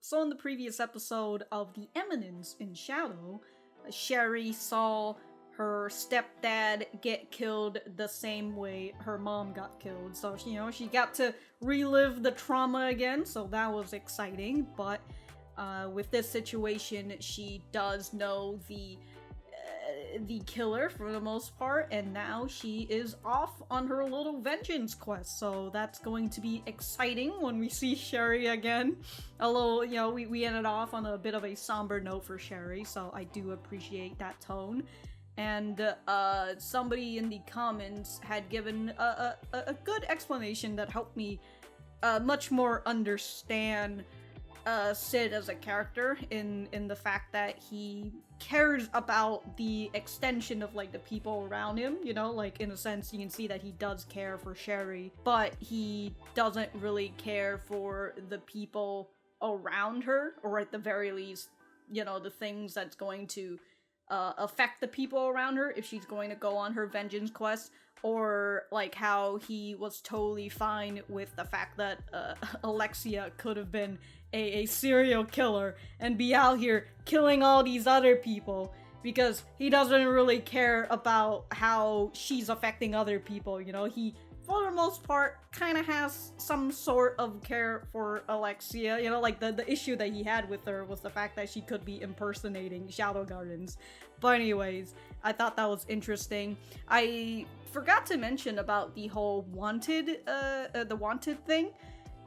So in the previous episode of the Eminence in Shadow, Sherry saw her stepdad get killed the same way her mom got killed. So, she got to relive the trauma again, so that was exciting. But with this situation, she does know the killer for the most part, and now she is off on her little vengeance quest, so that's going to be exciting when we see Sherry again. Although, we ended off on a bit of a somber note for Sherry, so I do appreciate that tone. And somebody in the comments had given a good explanation that helped me much more understand Sid as a character in the fact that he cares about the extension of the people around him, in a sense you can see that he does care for Sherry, but he doesn't really care for the people around her, or at the very least, the things that's going to affect the people around her if she's going to go on her vengeance quest, or how he was totally fine with the fact that Alexia could have been a serial killer and be out here killing all these other people, because he doesn't really care about how she's affecting other people. He, for the most part, kind of has some sort of care for Alexia. The issue that he had with her was the fact that she could be impersonating Shadow Gardens. But anyways, I thought that was interesting. I forgot to mention about the whole wanted thing,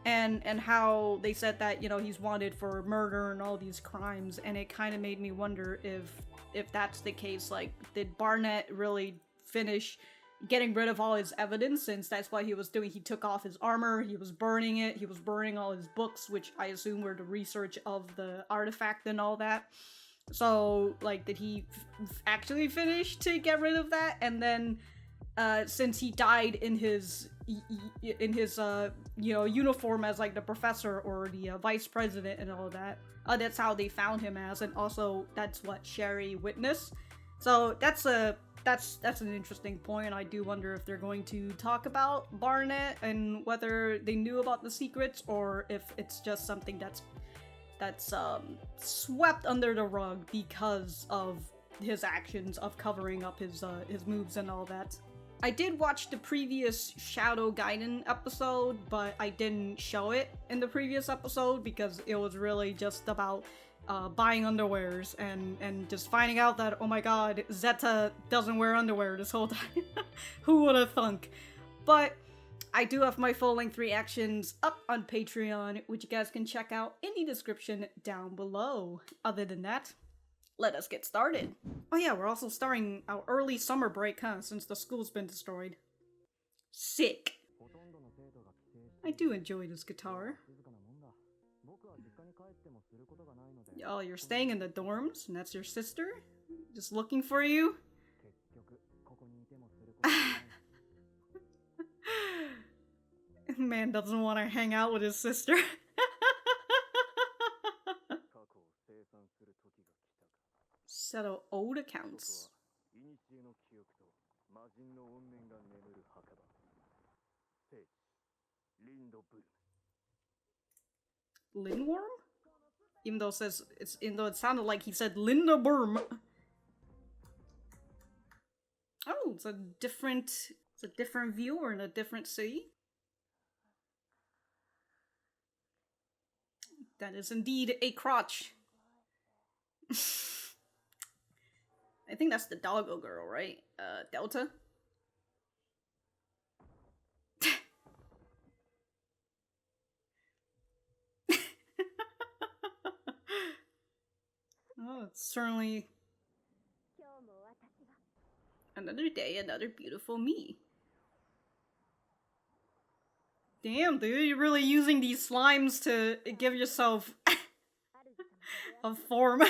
and how they said that, he's wanted for murder and all these crimes, and it kind of made me wonder if that's the case. Did Barnett really finish getting rid of all his evidence, since that's what he was doing? He took off his armor, he was burning it, he was burning all his books, which I assume were the research of the artifact and all that. So, did he actually finish to get rid of that? And then, since he died in his uniform as the professor or the vice president and all that, that's how they found him as, and also that's what Sherry witnessed. So that's an interesting point. I do wonder if they're going to talk about Barnett and whether they knew about the secrets, or if it's just something that's swept under the rug because of his actions of covering up his moves and all that. I did watch the previous Shadow Gaiden episode, but I didn't show it in the previous episode because it was really just about buying underwears and just finding out that, oh my god, Zeta doesn't wear underwear this whole time. Who would have thunk? But I do have my full-length reactions up on Patreon, which you guys can check out in the description down below. Other than that, let us get started. Oh yeah, we're also starting our early summer break, since the school's been destroyed. Sick. I do enjoy this guitar. Oh, you're staying in the dorms, and that's your sister? Just looking for you? Man doesn't want to hang out with his sister. Settle old accounts. Lindworm? Even though it sounded like he said Lindaburm. Oh, it's a different view, or in a different city. That is indeed a crotch. I think that's the doggo girl, right? Delta? Oh, it's certainly another day, another beautiful me. Damn, dude, you're really using these slimes to give yourself a form.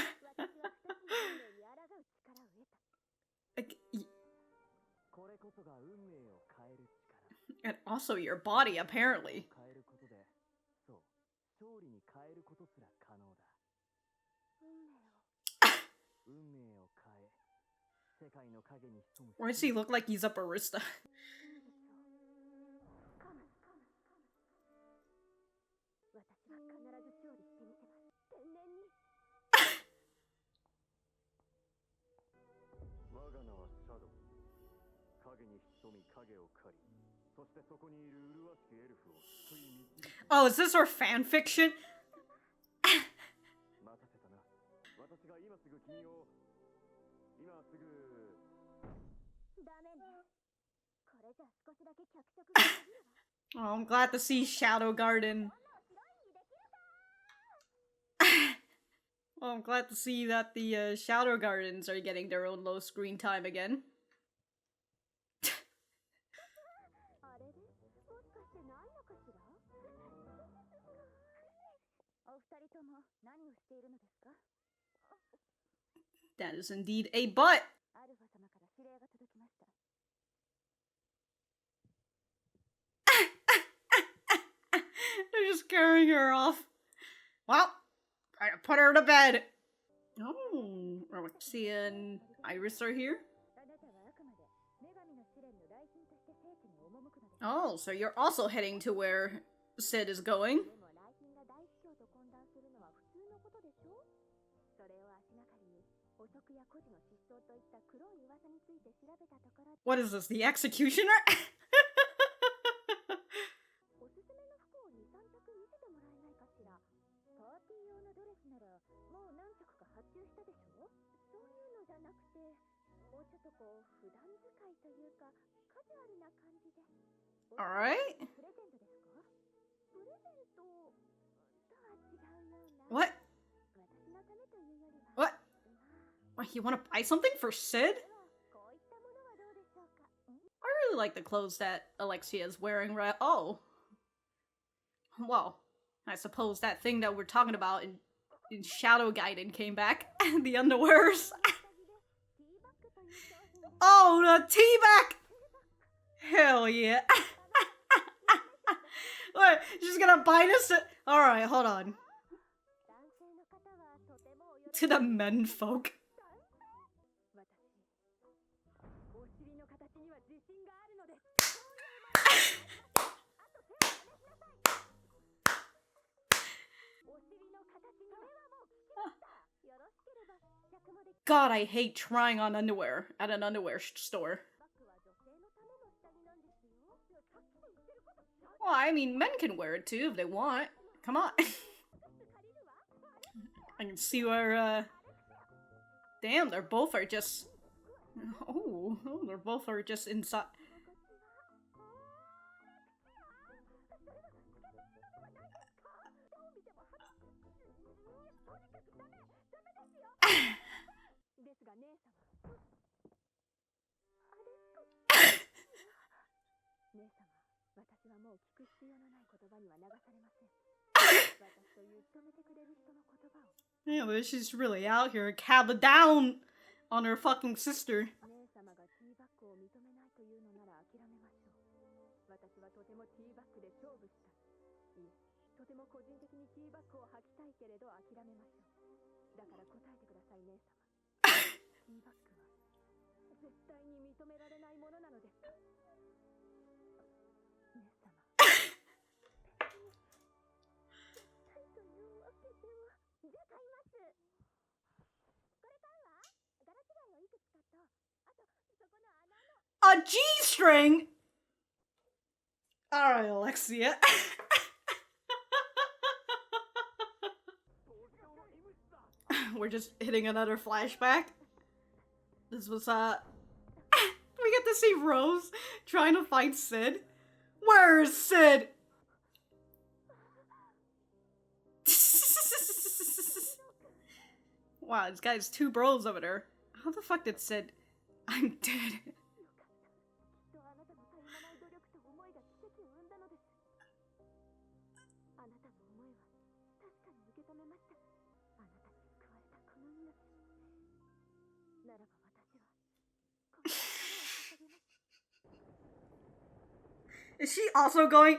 And also your body, apparently. Why does he look like he's a barista? Oh, is this our fan fiction? Oh, I'm glad to see Shadow Garden. Well, I'm glad to see that the Shadow Gardens are getting their own low screen time again. That is indeed a butt! They're just carrying her off. Well, I put her to bed. Oh, Alexia and Iris are here? Oh, so you're also heading to where Sid is going? What is this, the executioner? Alright. What? What? What, you want to buy something for Sid? I really like the clothes that Alexia is wearing, right? Oh. Well, I suppose that thing that we're talking about in Shadow Gaiden came back. The underwears. Oh, the tea bag! Hell yeah. Wait, she's gonna buy this? Alright, hold on. To the men folk. God, I hate trying on underwear at an underwear store. Well, I mean, men can wear it too if they want. Come on. I can see where, damn, they're both are just... Oh, they're both are just inside... Yeah, but she's really out here cabba down on her fucking sister. A G-string? Alright, Alexia. We're just hitting another flashback. This was, we get to see Rose trying to find Sid. Where is Sid? Wow, this guy's two bros over there. How the fuck did Sid... I'm dead. Is she also going...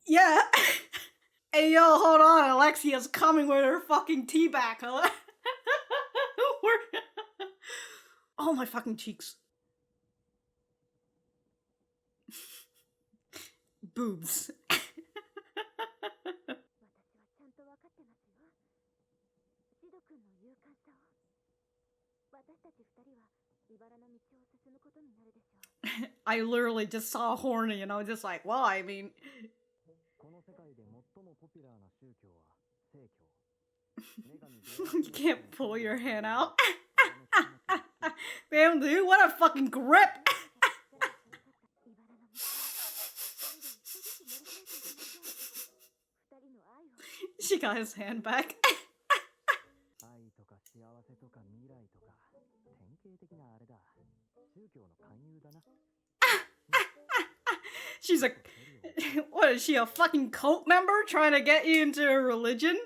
Yeah. Hey, yo, hold on. Alexia's coming with her fucking tea bag, huh? Oh, my fucking cheeks. Boobs. I literally just saw horny and I was just like, well, I mean... You can't pull your hand out. Damn, dude, what a fucking grip! She got his hand back. She's a... What is she, a fucking cult member trying to get you into a religion?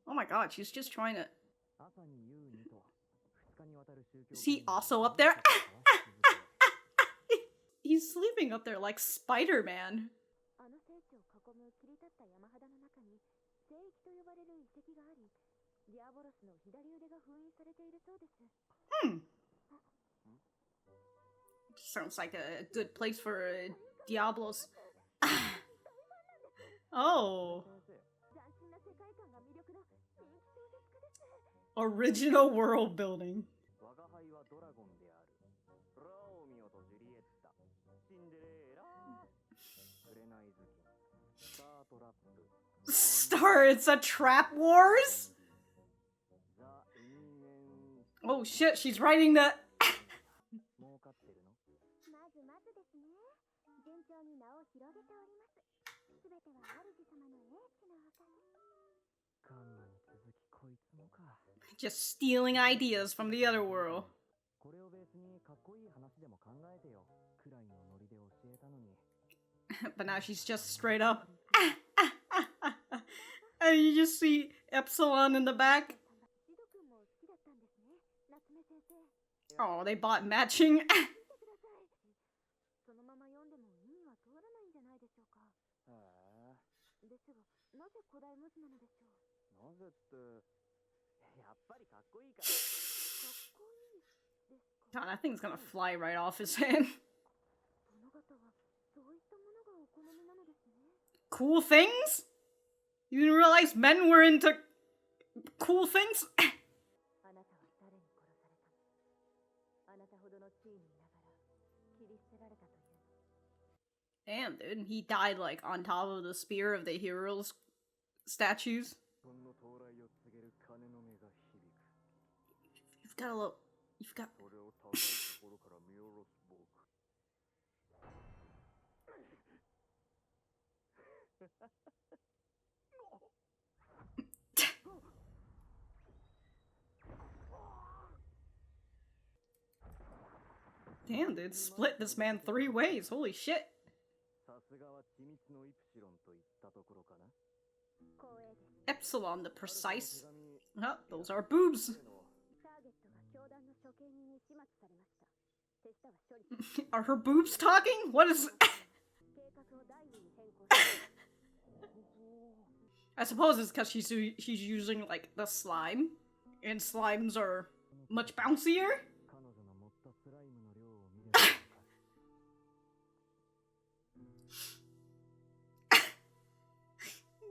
Oh my god, she's just trying to... Is he also up there? He's sleeping up there like Spider-Man. Sounds like a good place for Diablos. Oh. Original world building. It's a trap wars? Oh shit, she's writing the... Just stealing ideas from the other world. But now she's just straight up. And you just see Epsilon in the back. Oh, they bought matching. God, that thing's gonna fly right off his hand. Cool things? You didn't realize men were into cool things? Damn, dude, he died like on top of the spear of the heroes statues. You've got a little... You've got... Damn, dude, split this man 3 ways. Holy shit. Epsilon, the precise... Oh, those are boobs. Are her boobs talking? What is... I suppose it's because she's using, like, the slime. And slimes are much bouncier?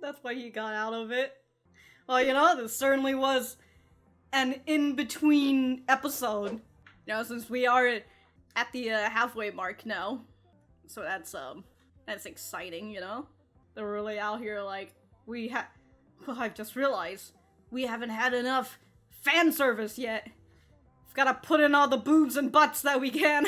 That's why he got out of it. Well, you know, this certainly was an in-between episode. You know, since we are at the halfway mark now. So that's exciting, you know? They're really out here like, well, I've just realized, we haven't had enough fan service yet. We've gotta put in all the boobs and butts that we can.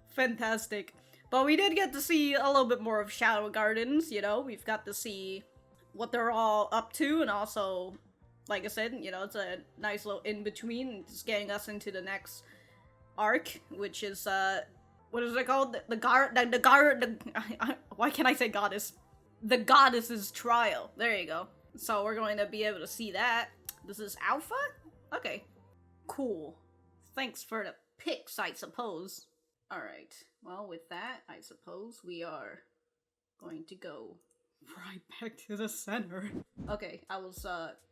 Fantastic. But we did get to see a little bit more of Shadow Gardens, you know? We've got to see what they're all up to, and also, like I said, you know, it's a nice little in-between, just getting us into the next arc, which is, what is it called? Why can't I say goddess? The goddess's trial. There you go. So we're going to be able to see that. This is Alpha? Okay. Cool. Thanks for the pics, I suppose. Alright, well with that, I suppose we are going to go right back to the center. Okay, I was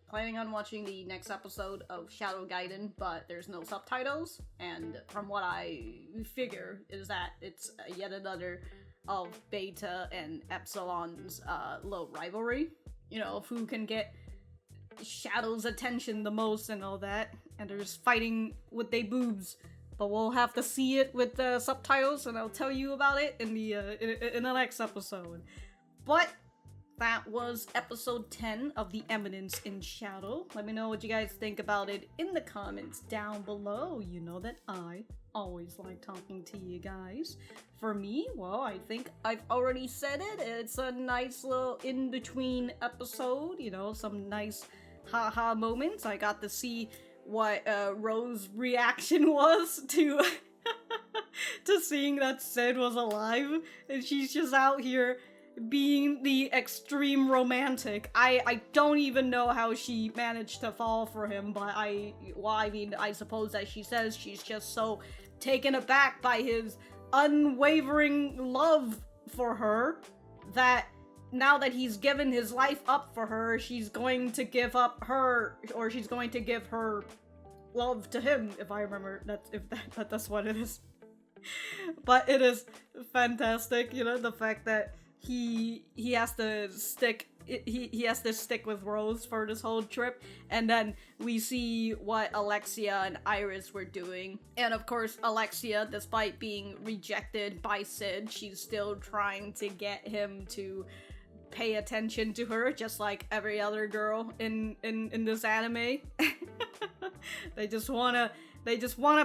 planning on watching the next episode of Shadow Gaiden, but there's no subtitles, and from what I figure is that it's yet another of Beta and Epsilon's little rivalry. You know, of who can get Shadow's attention the most and all that, and they're just fighting with their boobs. But we'll have to see it with the subtitles, and I'll tell you about it in the next episode. But that was episode 10 of the Eminence in Shadow. Let me know what you guys think about it in the comments down below. You know that I always like talking to you guys. For me, well, I think I've already said it. It's a nice little in-between episode, you know, some nice haha moments. I got to see what Rose's reaction was to to seeing that Sid was alive, and she's just out here being the extreme romantic. I don't even know how she managed to fall for him, but I suppose that she says she's just so taken aback by his unwavering love for her that now that he's given his life up for her, she's going to give up her, or she's going to give her love to him, if I remember that's what it is. But it is fantastic, you know, the fact that he has to stick with Rose for this whole trip, and then we see what Alexia and Iris were doing. And of course, Alexia, despite being rejected by Sid, she's still trying to get him to pay attention to her, just like every other girl in this anime. They just want a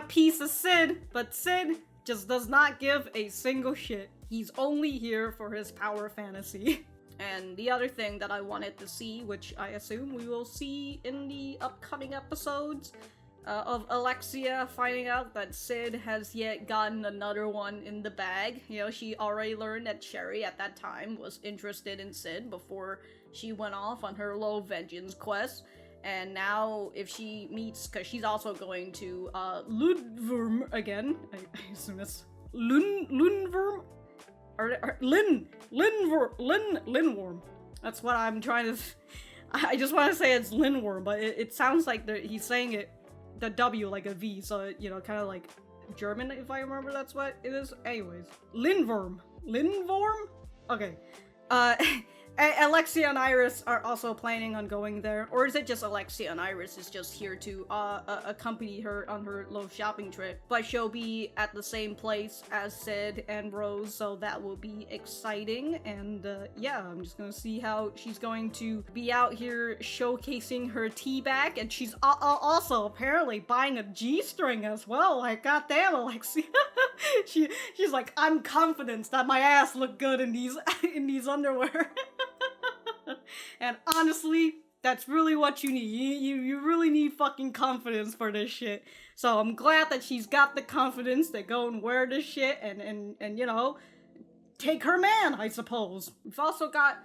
piece of Sid, but Sid just does not give a single shit. He's only here for his power fantasy. And the other thing that I wanted to see, which I assume we will see in the upcoming episodes, of Alexia finding out that Sid has yet gotten another one in the bag. You know, she already learned that Sherry at that time was interested in Sid before she went off on her little vengeance quest. And now, if she meets, because she's also going to Lundworm again. I assume that's Lundworm? Or Lindworm. That's what I'm trying to. I just want to say it's Lindworm, but it sounds like he's saying it the W like a V, so you know, kind of like German, if I remember. That's what it is. Anyways, Lindworm. Okay. Alexia and Iris are also planning on going there, or is it just Alexia and Iris is just here to accompany her on her little shopping trip? But she'll be at the same place as Sid and Rose, so that will be exciting. And yeah, I'm just gonna see how she's going to be out here showcasing her tea bag, and she's also apparently buying a G-string as well. Like, goddamn, Alexia. she's like, I'm confident that my ass look good in these underwear. And honestly, that's really what you need. You really need fucking confidence for this shit. So I'm glad that she's got the confidence to go and wear this shit and you know, take her man, I suppose. We've also got,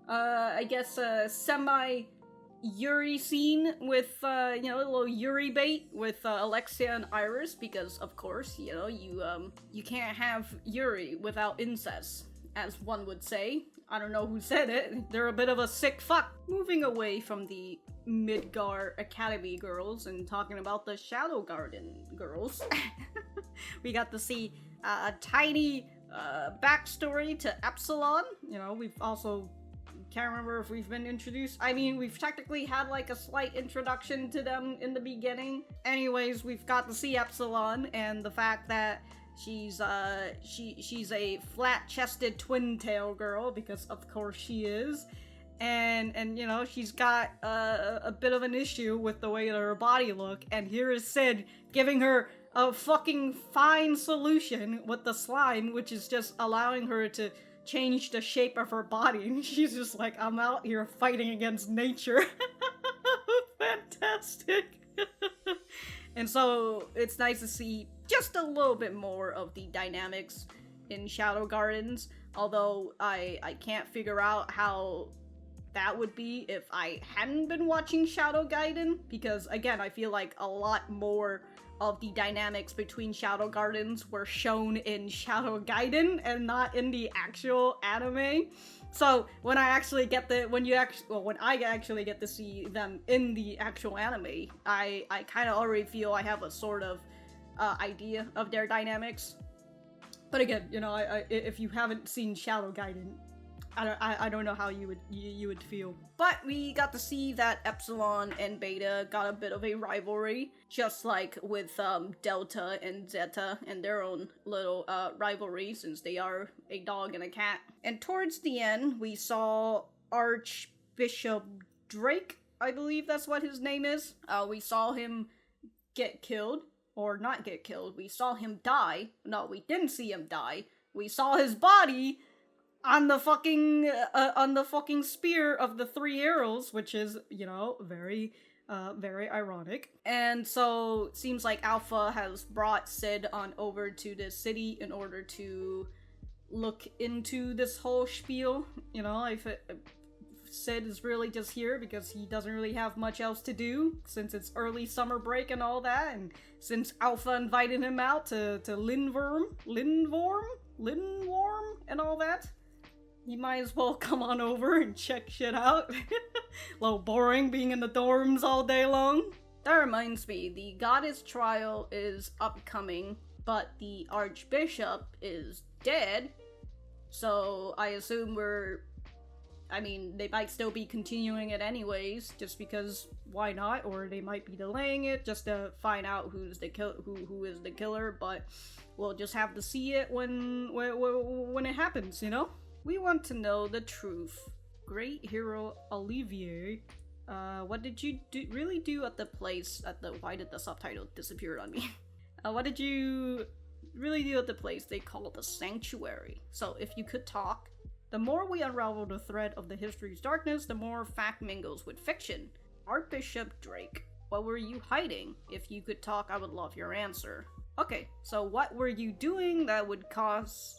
I guess, a semi-Yuri scene with, you know, a little Yuribait with Alexia and Iris, because, of course, you know, you can't have Yuri without incest, as one would say. I don't know who said it. They're a bit of a sick fuck. Moving away from the Midgar Academy girls and talking about the Shadow Garden girls, we got to see a tiny backstory to Epsilon. You know, we've also can't remember if we've been introduced. I mean, we've technically had like a slight introduction to them in the beginning. Anyways, we've got to see Epsilon and the fact that she's a flat-chested twin-tail girl, because of course she is, and you know, she's got a bit of an issue with the way that her body look, and here is Sid giving her a fucking fine solution with the slime, which is just allowing her to change the shape of her body, and she's just like, I'm out here fighting against nature. Fantastic. And so it's nice to see just a little bit more of the dynamics in Shadow Gardens, although I can't figure out how that would be if I hadn't been watching Shadow Gaiden, because again, I feel like a lot more of the dynamics between Shadow Gardens were shown in Shadow Gaiden and not in the actual anime. So when I actually get when I actually get to see them in the actual anime, I kind of already feel I have a sort of idea of their dynamics. But again, you know, if you haven't seen Shadow Gaiden, I don't know how you would feel. But we got to see that Epsilon and Beta got a bit of a rivalry, just like with Delta and Zeta and their own little rivalry, since they are a dog and a cat. And towards the end, we saw Archbishop Drake, I believe that's what his name is. We saw him get killed, or not get killed. We saw him die. No, we didn't see him die. We saw his body on the fucking spear of the 3 arrows, which is, you know, very ironic. And so it seems like Alpha has brought Sid on over to the city in order to look into this whole spiel. You know, if Sid is really just here because he doesn't really have much else to do since it's early summer break and all that, and since Alpha invited him out to Lindworm and all that. You might as well come on over and check shit out. A little boring being in the dorms all day long. That reminds me, the goddess trial is upcoming, but the archbishop is dead. So I assume they might still be continuing it anyways, just because why not? Or they might be delaying it just to find out who is the killer, but we'll just have to see it when it happens, you know? We want to know the truth. Great hero Olivier, what did you really do at the place why did the subtitle disappear on me? What did you really do at the place they call the Sanctuary? So if you could talk, the more we unravel the thread of the history's darkness, the more fact mingles with fiction. Archbishop Drake, what were you hiding? If you could talk, I would love your answer. Okay, so what were you doing that would cause...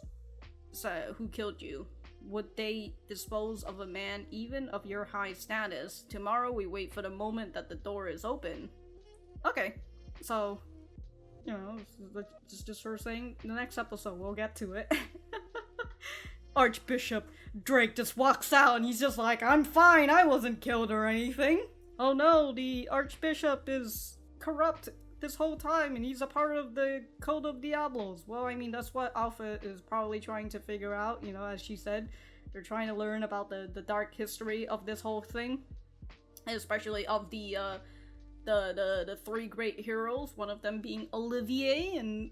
So, who killed you? Would they dispose of a man even of your high status? Tomorrow we wait for the moment that the door is open. Okay, so, you know, just for saying, the next episode we'll get to it. Archbishop Drake just walks out and he's just like, I'm fine, I wasn't killed or anything. Oh no, the Archbishop is corrupt this whole time and he's a part of the Code of Diablos. Well, I mean, that's what Alpha is probably trying to figure out, you know, as she said. They're trying to learn about the dark history of this whole thing, especially of the 3 great heroes, one of them being Olivier, and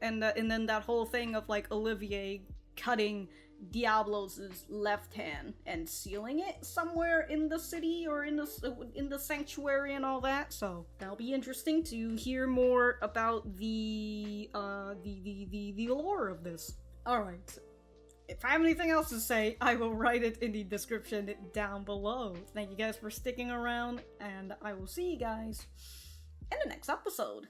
then that whole thing of like Olivier cutting Diablos' left hand and sealing it somewhere in the city or in the sanctuary and all that. So that'll be interesting to hear more about the lore of this. All right. If I have anything else to say, I will write it in the description down below. Thank you guys for sticking around, and I will see you guys in the next episode.